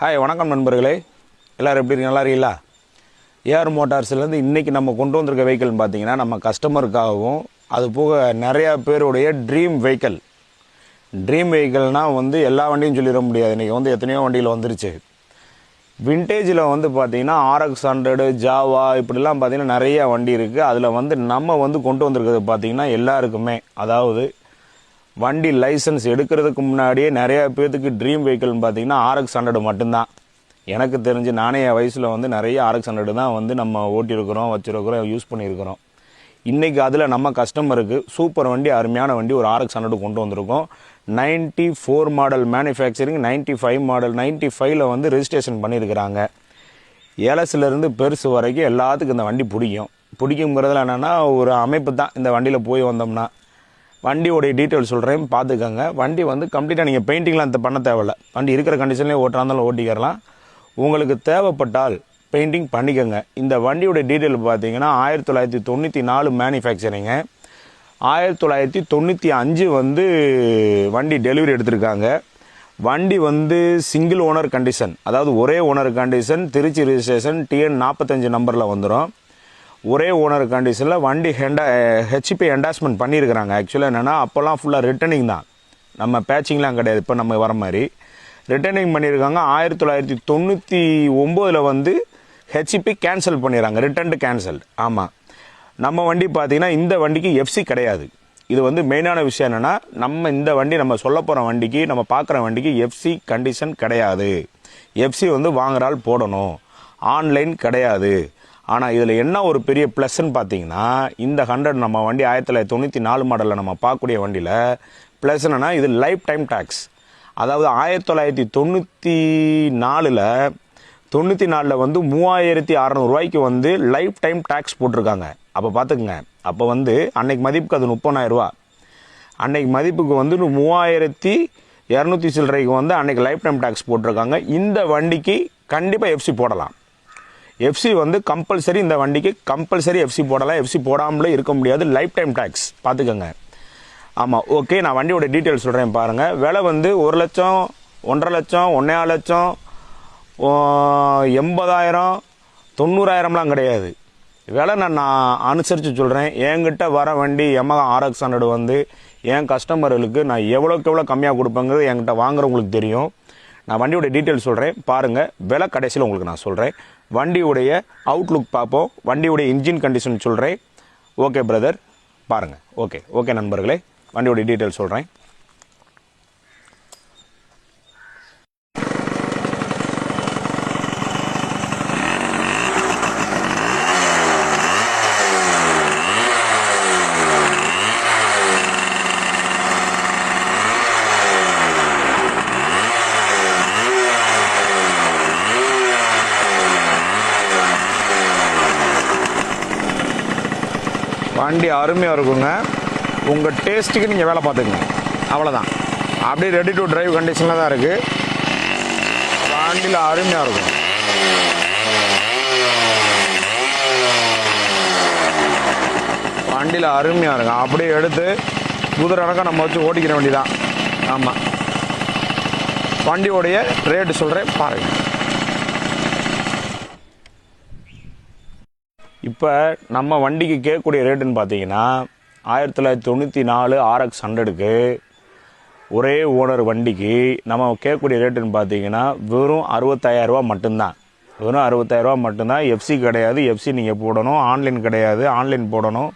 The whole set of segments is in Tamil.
ஹாய் வணக்கம் நண்பர்களே, எல்லோரும் எப்படி இருக்கீங்க? நல்லா இருக்கீங்களா? ஏஆர் மோட்டார்ஸ்லேருந்து இன்றைக்கி நம்ம கொண்டு வந்திருக்க வெஹிக்கிள்னு பார்த்தீங்கன்னா நம்ம கஸ்டமருக்காகவும் அது போக நிறையா பேருடைய ட்ரீம் வெஹிக்கிள்னால் வந்து எல்லா வண்டியும் சொல்லிட முடியாது. இன்றைக்கி வந்து எத்தனையோ வண்டியில் வந்துருச்சு. விண்டேஜில் வந்து பார்த்திங்கன்னா RX100 ஜாவா இப்படிலாம் பார்த்திங்கன்னா நிறையா வண்டி இருக்குது. அதில் வந்து நம்ம வந்து கொண்டு வந்திருக்கிறது பார்த்திங்கன்னா எல்லாருக்குமே, அதாவது வண்டி லைசன்ஸ் எடுக்கிறதுக்கு முன்னாடியே நிறையா பேர்த்துக்கு ட்ரீம் வெஹிக்கிள்னு பார்த்தீங்கன்னா RX100 மட்டும்தான். எனக்கு தெரிஞ்சு நானே என் வயசில் வந்து நிறைய RX100 தான் வந்து நம்ம ஓட்டியிருக்கிறோம், வச்சுருக்கிறோம், யூஸ் பண்ணியிருக்கிறோம். இன்றைக்கி அதில் நம்ம கஸ்டமருக்கு சூப்பர் வண்டி, அருமையான வண்டி ஒரு RX100 கொண்டு வந்திருக்கோம். 94 மாடல் மேனுஃபேக்சரிங், 95 மாடல், 95ல் வந்து ரெஜிஸ்ட்ரேஷன் பண்ணியிருக்கிறாங்க. ஏலசிலேருந்து பெருசு வரைக்கும் எல்லாத்துக்கும் இந்த வண்டி பிடிக்குங்கிறதுல என்னென்னா ஒரு அமைப்பு தான். இந்த வண்டியில் போய் வந்தோம்னா வண்டியோடைய டீட்டெயில் சொல்கிறேன், பார்த்துக்கோங்க. வண்டி வந்து கம்ப்ளீட்டாக நீங்கள் பெயிண்டிங்லாம் பண்ண தேவையில்ல. வண்டி இருக்கிற கண்டிஷன்லேயே ஓட்டுறாந்தாலும் ஓட்டிக்கிறலாம். உங்களுக்கு தேவைப்பட்டால் பெயிண்டிங் பண்ணிக்கோங்க. இந்த வண்டியோடைய டீட்டெயில் பார்த்தீங்கன்னா 1994 மேனுஃபேக்சரிங்க. 1995 வந்து வண்டி டெலிவரி எடுத்திருக்காங்க. வண்டி வந்து சிங்கிள் ஓனர் கண்டிஷன், அதாவது ஒரே owner condition, Trichy registration, TN 45 நம்பரில் வந்துடும். ஒரே ஓனர் கண்டிஷனில் வண்டி ஹெச்பி என்டாஸ்மெண்ட் பண்ணியிருக்கிறாங்க. ஆக்சுவலாக என்னென்னா அப்போல்லாம் ஃபுல்லாக ரிட்டர்னிங் தான், நம்ம பேச்சிங்லாம் கிடையாது. இப்போ நம்ம வர மாதிரி ரிட்டர்னிங் பண்ணியிருக்காங்க. 1999 வந்து ஹெச்பி கேன்சல் பண்ணிடுறாங்க, ரிட்டர்ன்டு கேன்சல். ஆமாம், நம்ம வண்டி பார்த்திங்கன்னா இந்த வண்டிக்கு எஃப்சி கிடையாது. இது வந்து மெயினான விஷயம் என்னென்னா, நம்ம இந்த வண்டி நம்ம சொல்ல போகிற வண்டிக்கு, நம்ம பார்க்குற வண்டிக்கு எஃப்சி கண்டிஷன் கிடையாது. எஃப்சி வந்து வாங்குறால் போடணும், ஆன்லைன் கிடையாது. ஆனால் இதில் என்ன ஒரு பெரிய ப்ளஸ்ன்னு பார்த்தீங்கன்னா, இந்த 100 நம்ம வண்டி 1994 மாடலில் நம்ம பார்க்கக்கூடிய வண்டியில் ப்ளஸ் என்னென்னா, இது லைஃப் டைம் டேக்ஸ். அதாவது 1994 வந்து 3600 ரூபாய்க்கு வந்து லைஃப் டைம் டேக்ஸ் போட்டிருக்காங்க. அப்போ பார்த்துக்குங்க, அப்போ வந்து அன்னைக்கு மதிப்புக்கு அது 30,000 ரூபா. அன்னைக்கு மதிப்புக்கு வந்து 3200 சில்லறைக்கு வந்து அன்னைக்கு லைஃப் டைம் டேக்ஸ் போட்டிருக்காங்க. இந்த வண்டிக்கு கண்டிப்பாக எஃப்சி போடலாம். எஃப்சி வந்து கம்பல்சரி, இந்த வண்டிக்கு கம்பல்சரி எஃப்சி போடலாம். எஃப்சி போடாமலே இருக்க முடியாது, லைஃப் டைம் டேக்ஸ் பார்த்துக்கோங்க. ஆமாம், ஓகே. நான் வண்டியோட டீட்டெயில் சொல்கிறேன் பாருங்கள். விலை வந்து 1 லட்சம், 1.5 லட்சம், 1.25 லட்சம், 80,000, 90,000லாம் கிடையாது. விலை நான் அனுசரித்து சொல்கிறேன். என்கிட்ட வர வண்டி Yamaha RX100 வந்து என் கஸ்டமர்களுக்கு நான் எவ்வளோக்கு எவ்வளோ கம்மியாக கொடுப்பேங்கிறது என்கிட்ட வாங்குறவங்களுக்கு தெரியும். நான் வண்டியோட டீட்டெயில் சொல்கிறேன் பாருங்கள். விலை கடைசியில் உங்களுக்கு நான் சொல்கிறேன். வண்டியுடைய அவுட்லுக் பார்ப்போம், வண்டியுடைய இன்ஜின் கண்டிஷன் சொல்கிறேன். ஓகே பிரதர், பாருங்கள். ஓகே நண்பர்களே, வண்டியோடைய டீட்டெயில் சொல்கிறேன். வண்டி அருமையாக இருக்குங்க. உங்கள் டேஸ்ட்டுக்கு நீங்கள் வேலை பார்த்துக்குங்க, அவ்வளோதான். அப்படியே ரெடி டு டிரைவ் கண்டிஷனில் தான் இருக்குது. வண்டியில் அருமையாக இருக்கும். வண்டியில் அருமையாக இருக்கும். அப்படியே எடுத்து குதிரை கணக்காக நம்ம வச்சு ஓட்டிக்கிற வண்டி தான். ஆமாம், வண்டியோடைய ரேட்டு சொல்கிறேன் பாருங்கள். இப்போ நம்ம வண்டிக்கு கேட்கக்கூடிய ரேட்டுன்னு பார்த்தீங்கன்னா 1994 RX100க்கு ஒரே ஓனர் வண்டிக்கு நம்ம கேட்கக்கூடிய ரேட்டுன்னு பார்த்தீங்கன்னா வெறும் 65,000 ரூபா மட்டும்தான். வெறும் 65,000 ரூபா மட்டும்தான். எஃப்சி கிடையாது, எஃப்சி நீங்கள் போடணும். ஆன்லைன் கிடையாது, ஆன்லைன் போடணும்.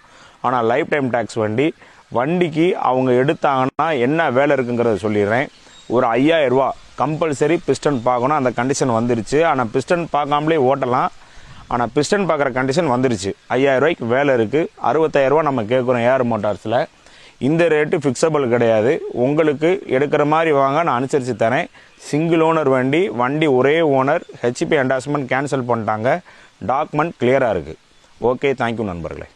ஆனால் லைஃப் டைம் டேக்ஸ் வண்டிக்கு அவங்க எடுத்தாங்கன்னா என்ன வேலை இருக்குங்கிறத சொல்லிடுறேன். ஒரு 5,000 ரூபா கம்பல்சரி பிஸ்டன் பார்க்கணும். அந்த கண்டிஷன் வந்துருச்சு. ஆனால் பிஸ்டன் பார்க்காமலே ஓட்டலாம். ஆனால் பிஸ்டன் பார்க்குற கண்டிஷன் வந்துருச்சு. 5,000 ரூபாய்க்கு வேலை இருக்குது. 65,000 ரூபா நம்ம கேட்குறோம் ஏஆர் மோட்டார்ஸில். இந்த ரேட்டு ஃபிக்ஸபிள் கிடையாது. உங்களுக்கு எடுக்கிற மாதிரி வாங்க, நான் அனுசரித்து தரேன். சிங்கிள் ஓனர் வண்டி ஒரே ஓனர். ஹெச்பி என்டாஸ்மெண்ட் கேன்சல் பண்ணிட்டாங்க. டாக்குமெண்ட் கிளியராக இருக்குது. ஓகே, தேங்க்யூ நண்பர்களே.